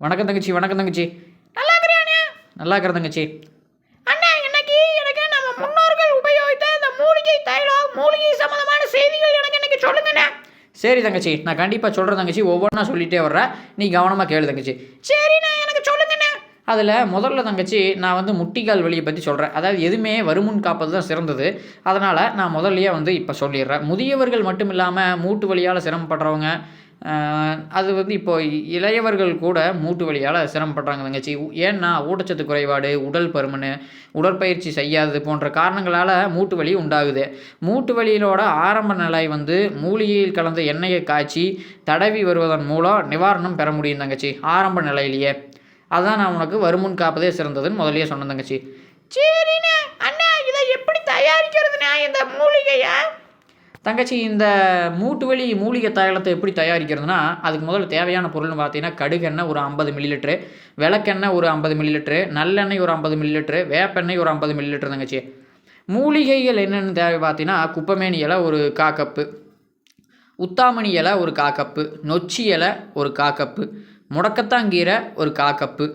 வணக்கம் தங்கச்சி. வணக்கம் தங்கச்சி. நல்லா இருக்கிறியாண்ணே? நல்லா இருக்கிற தங்கச்சி. அண்ணா இன்னைக்கு எனக்கு நம்ம முன்னோர்கள் உபயோகித்த இந்த மூலிகை தைலம், மூலிகை சம்பந்தமான செய்திகள் எனக்கு இன்னைக்கு சொல்லுங்கண்ணே. சரி தங்கச்சி, நான் கண்டிப்பாக சொல்கிறேன் தங்கச்சி. ஒவ்வொன்றா சொல்லிகிட்டே வர்றேன், நீ கவனமாக கேளு தங்கச்சி. சரிண்ணே, எனக்கு சொல்லுங்கண்ணே. அதில் முதல்ல தங்கச்சி நான் வந்து முட்டிக்கால் வலியை பற்றி சொல்கிறேன். அதாவது எதுவுமே வருமுன் காப்பது தான் சிறந்தது. அதனால் நான் முதல்லையே வந்து இப்போ சொல்லிடுறேன். முதியவர்கள் மட்டும் இல்லாமல் மூட்டு வலியால் சிரமப்படுறவங்க, அது வந்து இப்போ இளையவர்கள் கூட மூட்டு வலியால் சிரமப்படுறாங்க தங்கச்சி. ஏன்னா ஊட்டச்சத்து குறைபாடு, உடல் பருமன், உடற்பயிற்சி செய்யாதது போன்ற காரணங்களால் மூட்டு வலி உண்டாகுது. மூட்டு வலியிலோட ஆரம்ப நிலை வந்து மூலிகையில் கலந்த எண்ணெயை காய்ச்சி தடவி வருவதன் மூலம் நிவாரணம் பெற முடியும் தங்கச்சி, ஆரம்ப நிலையிலேயே. அதான் நான் உனக்கு வருமுன் காப்பதே சிறந்ததுன்னு முதலியே சொன்னேன் தங்கச்சி. சரிண்ணே. அண்ணா இதை எப்படி தயாரிக்கிறதுண்ணா இந்த மூலிகையை? தங்கச்சி, இந்த மூட்டு வலி மூலிகை தைலத்தை எப்படி தயாரிக்கிறதுனா, அதுக்கு முதல்ல தேவையான பொருள்னு பார்த்தீங்கன்னா கடுகெண்ணெய் ஒரு 50 மில்லிலிட்ரு, விளக்கெண்ணெய் ஒரு 50 மில்லிலிட்ரு, நல்லெண்ணெய் ஒரு 50 மில்லிலிட்ரு, வேப்பெண்ணெய் ஒரு 50 மில்லிலிட்ரு தங்கச்சி. மூலிகைகள் என்னென்னு தேவை பார்த்தீங்கன்னா குப்பைமேனி இலை ஒரு 1/4 கப்பு, உத்தாமணி இலை ஒரு 1/4 கப்பு, நொச்சி இலை ஒரு 1/4 கப்பு, முடக்கத்தாங்கீரை ஒரு 1/4 கப்பு,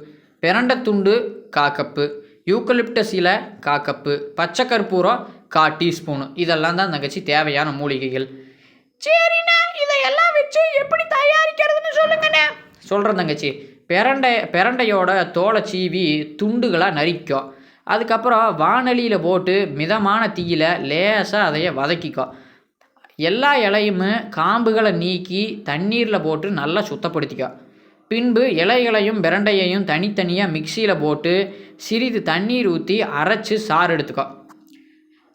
பெரண்டத்துண்டு 1/4 கப்பு, யூக்கலிப்டஸ் இலை 1/4 கப்பு, பச்சை கற்பூரம் 1/4 டீஸ்பூனு. இதெல்லாம் தான் தங்கச்சி தேவையான மூலிகைகள். சரிண்ணா, இதையெல்லாம் வச்சு எப்படி தயாரிக்கிறதுன்னு சொல்லுங்கண்ணே. சொல்கிறேன் தங்கச்சி. பெரண்டையோட தோலை சீவி துண்டுகளாக நறுக்கிக்கோ. அதுக்கப்புறம் வானலியில் போட்டு மிதமான தீயில லேசாக அதைய வதக்கிக்கோ. எல்லா இலையுமே காம்புகளை நீக்கி தண்ணீரில் போட்டு நல்லா சுத்தப்படுத்திக்கோ. பின்பு இலைகளையும் பிரண்டையையும் தனித்தனியாக மிக்சியில் போட்டு சிறிது தண்ணீர் ஊற்றி அரைச்சி சாறு எடுத்துக்கோ.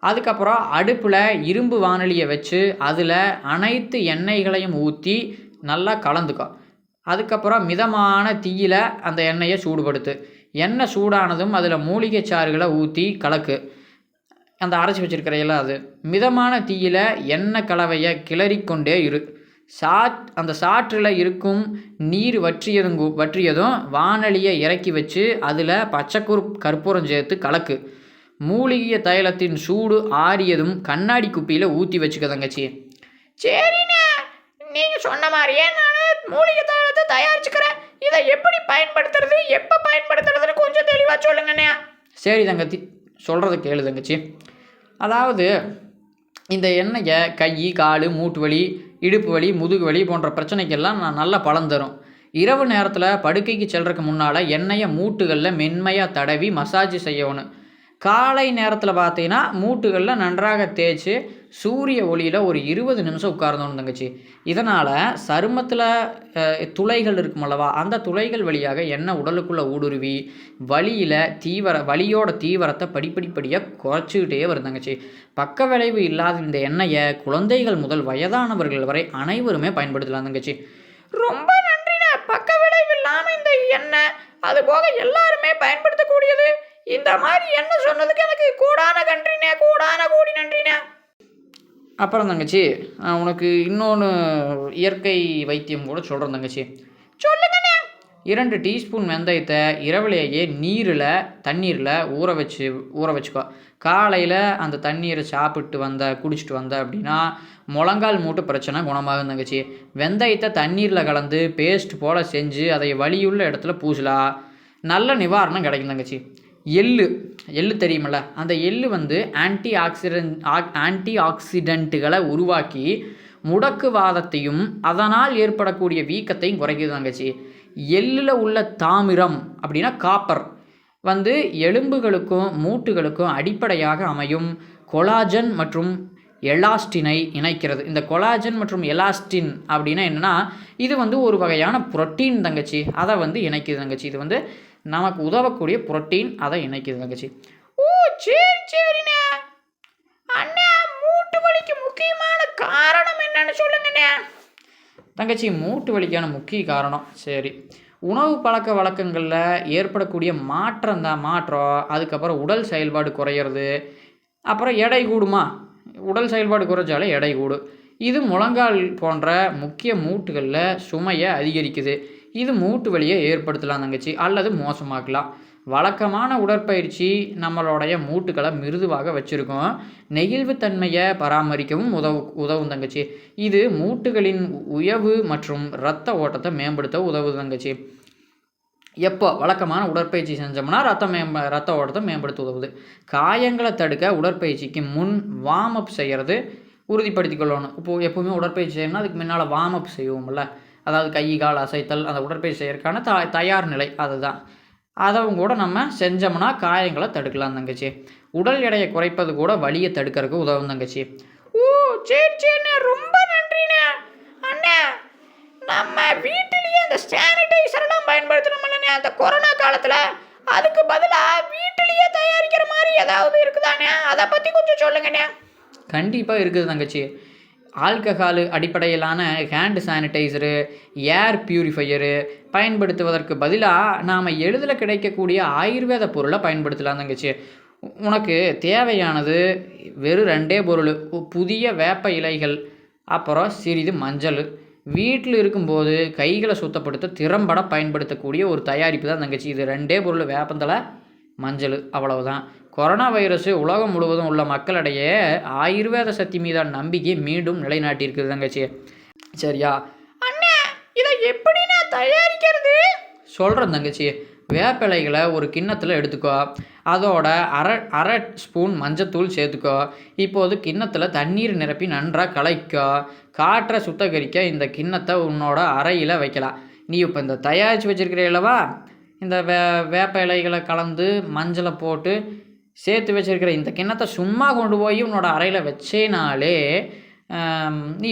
அதுக்கப்புறம் அடுப்பில் இரும்பு வானலியை வச்சு அதில் அனைத்து எண்ணெய்களையும் ஊற்றி நல்லா கலந்துக்கோ. அதுக்கப்புறம் மிதமான தீயில அந்த எண்ணெயை சூடுபடுத்து. எண்ணெய் சூடானதும் அதில் மூலிகை சாறுகளை ஊற்றி கலக்கு. அந்த அரைச்சி வச்சுருக்கிறையெல்லாம் அது மிதமான தீயில எண்ணெய் கலவையை கிளறிக்கொண்டே இரு. அந்த சாற்றில் இருக்கும் நீர் வற்றியதும் வானலியை இறக்கி வச்சு அதில் பச்சை கற்பூரம் சேர்த்து கலக்கு. மூலிகை தைலத்தின் சூடு ஆறியதும் கண்ணாடி குப்பியில் ஊற்றி வச்சுக்க தங்கச்சி. சரிண்ணே, நீங்கள் சொன்ன மாதிரியே நான் மூலிகை தைலத்தை தயாரிச்சுக்கிறேன். இதை எப்படி பயன்படுத்துறது, எப்போ பயன்படுத்துறதுன்னு கொஞ்சம் தெளிவாக சொல்லுங்கண்ணே. சரி தங்கச்சி, சொல்கிறத கேளு தங்கச்சி. அதாவது இந்த எண்ணெயை கை, கால், மூட்டு வலி, இடுப்பு வலி, முதுகு வலி போன்ற பிரச்சனைக்கெல்லாம் நான் நல்லா பலன் தரும். இரவு நேரத்தில் படுக்கைக்கு செல்றதுக்கு முன்னால் எண்ணெயை மூட்டுகளில் மென்மையாக தடவி மசாஜ் செய்யணும். காலை நேரத்தில் பார்த்தீங்கன்னா மூட்டுகளில் நன்றாக தேய்ச்சி சூரிய ஒளியில் ஒரு 20 நிமிஷம் உட்கார்ந்தோன்னு தங்கச்சி. இதனால் சருமத்தில் துளைகள் இருக்கும் அல்லவா, அந்த துளைகள் வழியாக எண்ணெய் உடலுக்குள்ளே ஊடுருவி வலியோட தீவிரத்தை படிப்படியாக குறைச்சிக்கிட்டே வரும் தங்கச்சி. பக்க விளைவு இல்லாத இந்த எண்ணெயை குழந்தைகள் முதல் வயதானவர்கள் வரை அனைவருமே பயன்படுத்தலாம் தங்கச்சி. ரொம்ப நன்றிண்ணே. பக்க விளைவு இல்லாமல் இந்த எண்ணெய் அதுபோக எல்லாருமே பயன்படுத்தக்கூடியது. இந்த மாதிரி என்ன சொன்னதுக்கு எனக்கு கூடான கோடி நன்றிண்ணே. அப்புறம் தங்கச்சி, உனக்கு இன்னொன்று இயற்கை வைத்தியம் கூட சொல்கிறேன் தங்கச்சி. சொல்லுங்கண்ணே. 2 டீஸ்பூன் வெந்தயத்தை இரவிலேயே தண்ணீரில் ஊற வச்சுக்கோ. காலையில் அந்த தண்ணீரை குடிச்சிட்டு வந்த அப்படின்னா முழங்கால் மூட்டு பிரச்சனை குணமாகும் தங்கச்சி. வெந்தயத்தை தண்ணீரில் கலந்து பேஸ்ட் போல் செஞ்சு அதை வலியுள்ள இடத்துல பூசலாம், நல்ல நிவாரணம் கிடைக்கும் தங்கச்சி. எள்ளு தெரியுமில்ல, அந்த எள்ளு வந்து ஆன்டி ஆக்சிடென்ட்டுகளை உருவாக்கி முடக்குவாதத்தையும் அதனால் ஏற்படக்கூடிய வீக்கத்தையும் குறைக்குது தங்கச்சி. எள்ளில் உள்ள தாமிரம் அப்படின்னா காப்பர் வந்து எலும்புகளுக்கும் மூட்டுகளுக்கும் அடிப்படையாக அமையும் கொலாஜன் மற்றும் எலாஸ்டினை இணைக்கிறது. இந்த கொலாஜன் மற்றும் எலாஸ்டின் அப்படின்னா என்னென்னா, இது வந்து ஒரு வகையான புரோட்டீன் தங்கச்சி. அதை வந்து இணைக்குது தங்கச்சி. இது வந்து நமக்கு உதவக்கூடிய புரோட்டீன், அதை இணைக்குது தங்கச்சி. ஓ சரிண்ணே. அண்ணா, மூட்டு வலிக்கு முக்கியமான காரணம் என்னன்னு சொல்லுங்கண்ணே. தங்கச்சி, மூட்டு வலிக்கான முக்கிய காரணம் சரி உணவு பழக்க வழக்கங்களில் ஏற்படக்கூடிய மாற்றம், அதுக்கப்புறம் உடல் செயல்பாடு குறையிறது, அப்புறம் எடை கூடுமா, உடல் செயல்பாடு குறைஞ்சாலே எடை கூடும். இது முழங்கால் போன்ற முக்கிய மூட்டுகளில் சுமையை அதிகரிக்குது. இது மூட்டு வலியை ஏற்படுத்தலாம் தங்கச்சி, அல்லது மோசமாக்கலாம். வழக்கமான உடற்பயிற்சி நம்மளுடைய மூட்டுகளை மிருதுவாக வச்சுருக்கோம். நெகிழ்வுத்தன்மையை பராமரிக்கவும் உதவும் தங்கச்சி. இது மூட்டுகளின் உயவு மற்றும் இரத்த ஓட்டத்தை மேம்படுத்த உதவுது தங்கச்சி. எப்போ வழக்கமான உடற்பயிற்சி செஞ்சோம்னா ரத்த ஓட்டத்தை மேம்படுத்த உதவுது. காயங்களை தடுக்க உடற்பயிற்சிக்கு முன் வார்ம் அப் செய்கிறது உறுதிப்படுத்திக் கொள்ளணும். இப்போது எப்போவுமே உடற்பயிற்சி செய்யணும்னா அதுக்கு முன்னால் வார்ம் அப் செய்வோம்ல, அதாவது கை கால் அசைத்தல், அந்த உடற்பயிற்சி செய்யறதுக்கான தயார் நிலை அதுதான். அதவும் கூட நம்ம செஞ்சோம்னா காயங்களை தடுக்கலாம் தங்கச்சி. உடல் எடையை குறைப்பது கூட வலியை தடுக்கிறதுக்கு உதவும் தங்கச்சி. ஓ சரி சரிண்ணே, ரொம்ப நன்றிண்ணே. அண்ணே, நம்ம வீட்டிலேயே இந்த சானிடைசர்லாம் பயன்படுத்தணும்லண்ணே அந்த கொரோனா காலத்தில், அதுக்கு பதிலாக வீட்டிலேயே தயாரிக்கிற மாதிரி ஏதாவது இருக்குதாண்ணே? அதை பற்றி கொஞ்சம் சொல்லுங்கண்ணே. கண்டிப்பாக இருக்குது தங்கச்சி. ஆல்கஹால் அடிப்படையிலான ஹேண்ட் சானிடைசரு, ஏர் பியூரிஃபையரு பயன்படுத்துவதற்கு பதிலாக நாம் எளிதில் கிடைக்கக்கூடிய ஆயுர்வேத பொருளை பயன்படுத்தலாம் தங்கச்சி. உனக்கு தேவையானது வெறும் 2 பொருள். புதிய வேப்ப இலைகள், அப்புறம் சிறிது மஞ்சள். வீட்டில் இருக்கும்போது கைகளை சுத்தப்படுத்த திறம்பட பயன்படுத்தக்கூடிய ஒரு தயாரிப்பு தான் தங்கச்சி. இது 2 பொருள், வேப்பந்தலை, மஞ்சள், அவ்வளவுதான். கொரோனா வைரஸ் உலகம் முழுவதும் உள்ள மக்களிடையே ஆயுர்வேத சக்தி மீதான நம்பிக்கை மீண்டும் நிலைநாட்டியிருக்குது தங்கச்சி. சரியா? அண்ணே, இதை எப்படிண்ணே தயாரிக்கிறது? சொல்கிறேன் தங்கச்சி. வேப்பிலைகளை ஒரு கிண்ணத்தில் எடுத்துக்கோ. அதோட அரை ஸ்பூன் மஞ்சத்தூள் சேர்த்துக்கோ. இப்போது கிண்ணத்தில் தண்ணீர் நிரப்பி நன்றாக கலக்கோ. காற்றை சுத்தகரிக்க இந்த கிண்ணத்தை உன்னோட அறையில் வைக்கலாம். நீ இப்போ இந்த தயாரித்து வச்சுருக்கிற இல்லவா, இந்த வேப்ப இலைகளை கலந்து மஞ்சளை போட்டு சேர்த்து வச்சுருக்கிற இந்த கிண்ணத்தை சும்மா கொண்டு போய் உன்னோட அறையில் வச்சேனாலே நீ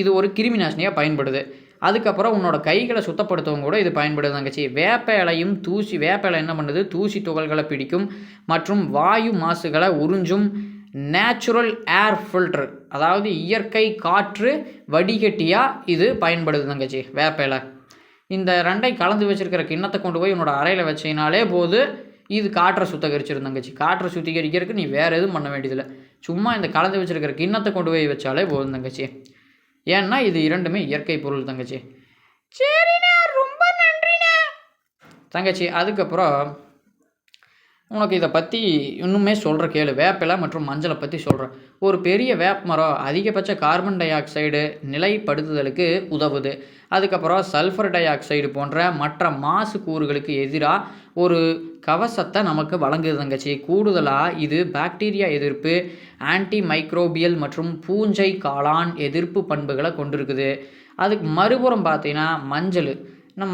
இது ஒரு கிருமி நாசினியாக பயன்படுது. அதுக்கப்புறம் உன்னோட கைகளை சுத்தப்படுத்தவும் கூட இது பயன்படுது தங்கச்சி. வேப்ப இலையும் வேப்ப இலை என்ன பண்ணுது, தூசி துகள்களை பிடிக்கும் மற்றும் வாயு மாசுகளை உறிஞ்சும் நேச்சுரல் ஏர் ஃபில்டர், அதாவது இயற்கை காற்று வடிகட்டியாக இது பயன்படுது தங்கச்சி வேப்ப இலை. இந்த 2ஐயும் கலந்து வச்சுருக்கிற கிண்ணத்தை கொண்டு போய் உன்னோட அறையில் வச்சினாலே போது இது காற்றை சுத்திகரிச்சிடும் தங்கச்சி. காற்றை சுத்திகரிக்கிறதுக்கு நீ வேறு எதுவும் பண்ண வேண்டியதில்லை. சும்மா இந்த கலந்து வச்சுருக்கிற கிண்ணத்தை கொண்டு போய் வச்சாலே போதும் தங்கச்சி. ஏன்னா இது 2மே இயற்கை பொருள் தங்கச்சி. சரிண்ணே, ரொம்ப நன்றிண்ணே தங்கச்சி. அதுக்கப்புறம் உனக்கு இதை பற்றி இன்னுமே சொல்கிற கேளு. வேப்பிலை மற்றும் மஞ்சளை பற்றி சொல்கிறேன். ஒரு பெரிய வேப்ப மரம் அதிகபட்ச கார்பன் டை ஆக்சைடு நிலைப்படுத்துதலுக்கு உதவுது. அதுக்கப்புறம் சல்ஃபர் டை ஆக்சைடு போன்ற மற்ற மாசு கூறுகளுக்கு எதிராக ஒரு கவசத்தை நமக்கு வழங்குது தங்கச்சி. கூடுதலாக இது பாக்டீரியா எதிர்ப்பு, ஆன்டி மைக்ரோபியல் மற்றும் பூஞ்சை காளான் எதிர்ப்பு பண்புகளை கொண்டிருக்குது. அதுக்கு மறுபுறம் பார்த்தீங்கன்னா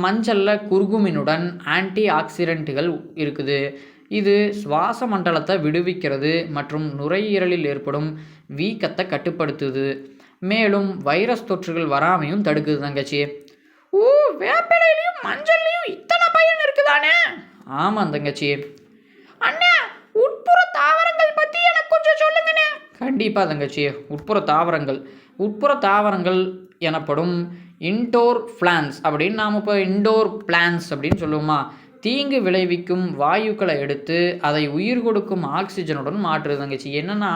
மஞ்சளில் குர்குமினுடன் ஆன்டி ஆக்சிடென்ட்டுகள் இருக்குது. இது சுவாச மண்டலத்தை விடுவிக்கிறது மற்றும் நுரையீரலில் ஏற்படும் வீக்கத்தை கட்டுப்படுத்துது. மேலும் வைரஸ் தொற்றுகள் வராமையும் தடுக்குது தங்கச்சி. ஓ, வேப்பிலையிலையும் மஞ்சள்லையும் இத்தனை பயன் இருக்குதானே? ஆமாம் தங்கச்சி. அண்ணா, உட்புற தாவரங்கள் பற்றி எனக்கு கொஞ்சம் சொல்லுங்கண்ணே. கண்டிப்பாக தங்கச்சி. உட்புற தாவரங்கள் எனப்படும் இன்டோர் பிளான்ஸ் அப்படின்னு நாம் இப்போ இன்டோர் பிளான்ஸ் அப்படின்னு சொல்லுவோமா, தீங்கு விளைவிக்கும் வாயுக்களை எடுத்து அதை உயிர் கொடுக்கும் ஆக்சிஜனுடன் மாற்றுது தங்கச்சி. என்னென்னா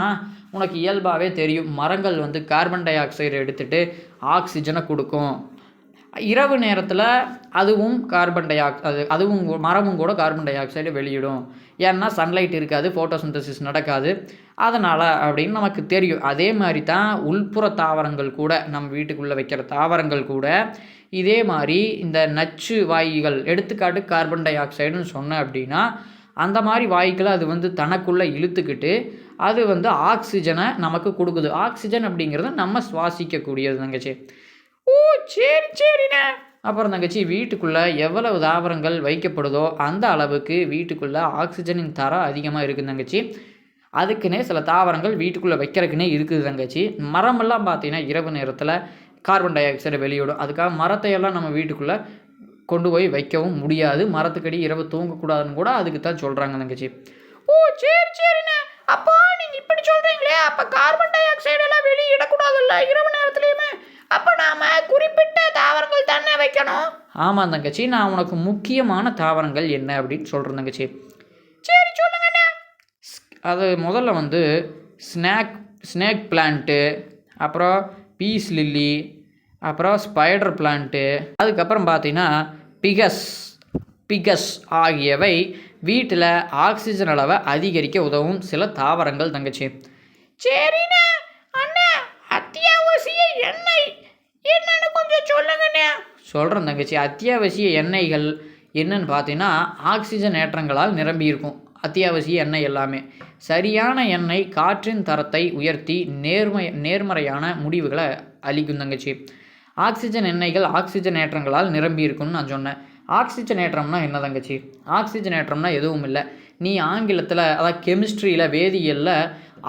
உனக்கு இயல்பாகவே தெரியும், மரங்கள் கார்பன் டை ஆக்சைடை எடுத்துகிட்டு ஆக்சிஜனை கொடுக்கும். இரவு நேரத்தில் அதுவும் மரமும் கூட கார்பன் டை ஆக்சைடை வெளியிடும். ஏன்னா சன்லைட் இருக்காது, ஃபோட்டோசிந்தசிஸ் நடக்காது, அதனால் அப்படின்னு நமக்கு தெரியும். அதே மாதிரி தான் உள்புற தாவரங்கள் கூட, நம்ம வீட்டுக்குள்ளே வைக்கிற தாவரங்கள் கூட இதே மாதிரி இந்த நச்சு வாயுகள், எடுத்துக்காட்டு கார்பன் டை ஆக்சைடுன்னு சொன்ன அப்படின்னா அந்த மாதிரி வாயுக்களை அது தனக்குள்ளே இழுத்துக்கிட்டு அது ஆக்சிஜனை நமக்கு கொடுக்குது. ஆக்சிஜன் அப்படிங்கிறது நம்ம சுவாசிக்கக்கூடியது தங்கச்சி. ஓ சரி சரிண்ணே. அப்புறம் தங்கச்சி, வீட்டுக்குள்ளே எவ்வளவு தாவரங்கள் வைக்கப்படுதோ அந்த அளவுக்கு வீட்டுக்குள்ளே ஆக்சிஜனின் தரம் அதிகமாக இருக்குது தங்கச்சி. அதுக்குன்னே சில தாவரங்கள் வீட்டுக்குள்ளே வைக்கிறதுக்குன்னே இருக்குது தங்கச்சி. மரமெல்லாம் பார்த்தீங்கன்னா இரவு நேரத்தில் கார்பன் டை ஆக்சைடை வெளியிடும். அதுக்காக மரத்தையெல்லாம் நம்ம வீட்டுக்குள்ளே கொண்டு போய் வைக்கவும் முடியாது. மரத்துக்கடி இரவு தூங்கக்கூடாதுன்னு கூட அதுக்கு தான் சொல்கிறாங்க தங்கச்சி. ஓ சரி சரிண்ணே. அப்போ நீங்கள் இப்படி சொல்கிறீங்களே, அப்போ கார்பன் டை ஆக்சைடெல்லாம் வெளியிடக்கூடாதுல்ல இரவு நேரத்துலையுமே? அப்போ நாம் குறிப்பிட்ட தாவரங்கள் தானே வைக்கணும்? ஆமாம் தங்கச்சி, நான் உனக்கு முக்கியமான தாவரங்கள் என்ன அப்படின்னு சொல்கிறேன் தங்கச்சி. சரி சொல்லுங்கண்ணே. அது முதல்ல ஸ்னேக் பிளான்ட்டு, அப்புறம் பீஸ் லில்லி, அப்புறம் ஸ்பைடர் பிளான்ட்டு, அதுக்கப்புறம் பார்த்தீங்கன்னா பிகஸ் ஆகியவை வீட்டில் ஆக்சிஜன் அளவை அதிகரிக்க உதவும் சில தாவரங்கள் தங்கச்சி. சரிண்ணே. அண்ணே, அத்தியாவசிய எண்ணெய் என்னன்னு கொஞ்சம் சொல்லுங்கண்ணே. சொல்கிறேன் தங்கச்சி. அத்தியாவசிய எண்ணெய்கள் என்னன்னு பார்த்தீங்கன்னா ஆக்சிஜன் ஏற்றங்களால் நிரம்பி இருக்கும் அத்தியாவசிய எண்ணெய் எல்லாமே. சரியான எண்ணெய் காற்றின் தரத்தை உயர்த்தி நேர்மறையான முடிவுகளை அளிக்கும் தங்கச்சி. ஆக்சிஜன் எண்ணெய்கள் ஆக்சிஜன் ஏற்றங்களால் நிரம்பி இருக்கும்னு நான் சொன்னேன். ஆக்சிஜன் ஏற்றம்னா என்ன தங்கச்சி? ஆக்சிஜன் ஏற்றம்னா எதுவும் இல்லை. நீ ஆங்கிலத்தில் அதாவது கெமிஸ்ட்ரியில் வேதியியலில்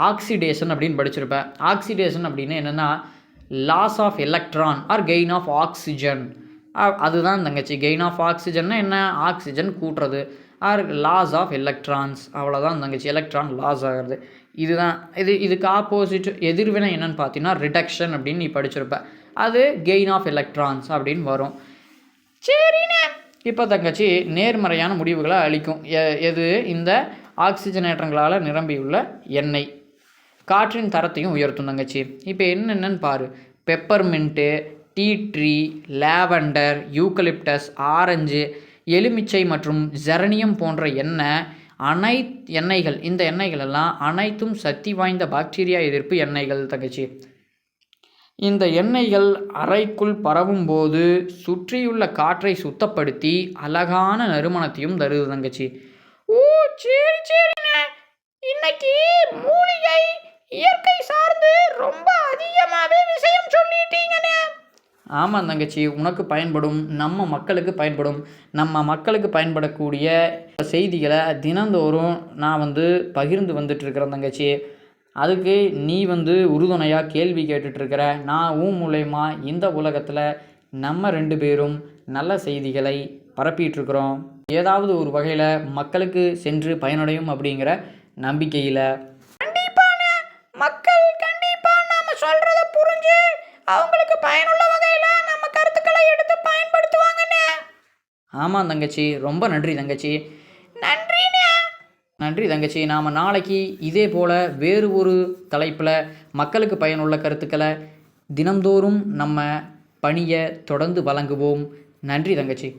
ஆக்சிடேஷன் அப்படின்னு படிச்சிருப்ப. ஆக்சிடேஷன் அப்படின்னு என்னென்னா loss of electron or gain of oxygen. அதுதான் தங்கச்சி. கெயின் ஆஃப் ஆக்சிஜன்னா என்ன? ஆக்சிஜன் கூட்டுறது. ஆர் லாஸ் ஆஃப் எலக்ட்ரான்ஸ், அவ்வளோதான் தங்கச்சி. எலக்ட்ரான் லாஸ் ஆகிறது. இதுதான் இதுக்கு ஆப்போசிட் எதிர்வினை என்னென்னு பார்த்தீங்கன்னா ரிடக்ஷன் அப்படின்னு நீ படிச்சிருப்ப. அது கெயின் ஆஃப் எலக்ட்ரான்ஸ் அப்படின்னு வரும். சரிண்ணே. இப்போ தங்கச்சி நேர்மறையான முடிவுகளை அளிக்கும் எது? இந்த ஆக்சிஜனேற்றங்களால் நிரம்பியுள்ள எண்ணெய் காற்றின் தரத்தையும் உயர்த்தும் தங்கச்சி. இப்போ என்னென்னு பாரு. Peppermint, tea tree, lavender, eucalyptus, ஆரஞ்சு, எலுமிச்சை மற்றும் ஜெரனியம் போன்ற எண்ணெய்கள். இந்த எண்ணெய்கள் எல்லாம் அனைத்தும் சக்தி வாய்ந்த பாக்டீரியா எதிர்ப்பு எண்ணெய்கள் தங்கச்சி. இந்த எண்ணெய்கள் அறைக்குள் பரவும் போது சுற்றியுள்ள காற்றை சுத்தப்படுத்தி அழகான நறுமணத்தையும் தருது தங்கச்சி. ஓ சரி சரிண்ணே. இன்னைக்கு மூலிகை இயற்கை சார்ந்து ரொம்ப அதிகமாகவே விஷயம் சொல்லிட்டீங்கண்ணே. ஆமாம் தங்கச்சி, உனக்கு பயன்படும், நம்ம மக்களுக்கு பயன்படும், நம்ம மக்களுக்கு பயன்படக்கூடிய செய்திகளை தினந்தோறும் நான் பகிர்ந்து வந்துட்டுருக்கிறேன் தங்கச்சி. அதுக்கு நீ உறுதுணையாக கேள்வி கேட்டுட்ருக்கிற. நான் மூலயமா இந்த உலகத்தில் நம்ம 2 பேரும் நல்ல செய்திகளை பரப்பிட்டுருக்குறோம். ஏதாவது ஒரு வகையில் மக்களுக்கு சென்று பயனடையும் அப்படிங்கிற நம்பிக்கையில். கண்டிப்பாண்ணே. மக்கள் கண்டிப்பாக நாம் சொல்கிறத புரிஞ்சு அவங்களுக்கு பயனுள்ள வகையில் நம்ம கருத்துக்களை எடுத்து பயன்படுத்துவாங்கண்ணே. ஆமாம் தங்கச்சி, ரொம்ப நன்றி தங்கச்சி. நன்றிண்ணே. நன்றி தங்கச்சி. நாம் நாளைக்கு இதே போல் வேறு ஒரு தலைப்பில் மக்களுக்கு பயனுள்ள கருத்துக்களை தினந்தோறும் நம்ம பணியை தொடர்ந்து வழங்குவோம். நன்றி தங்கச்சி.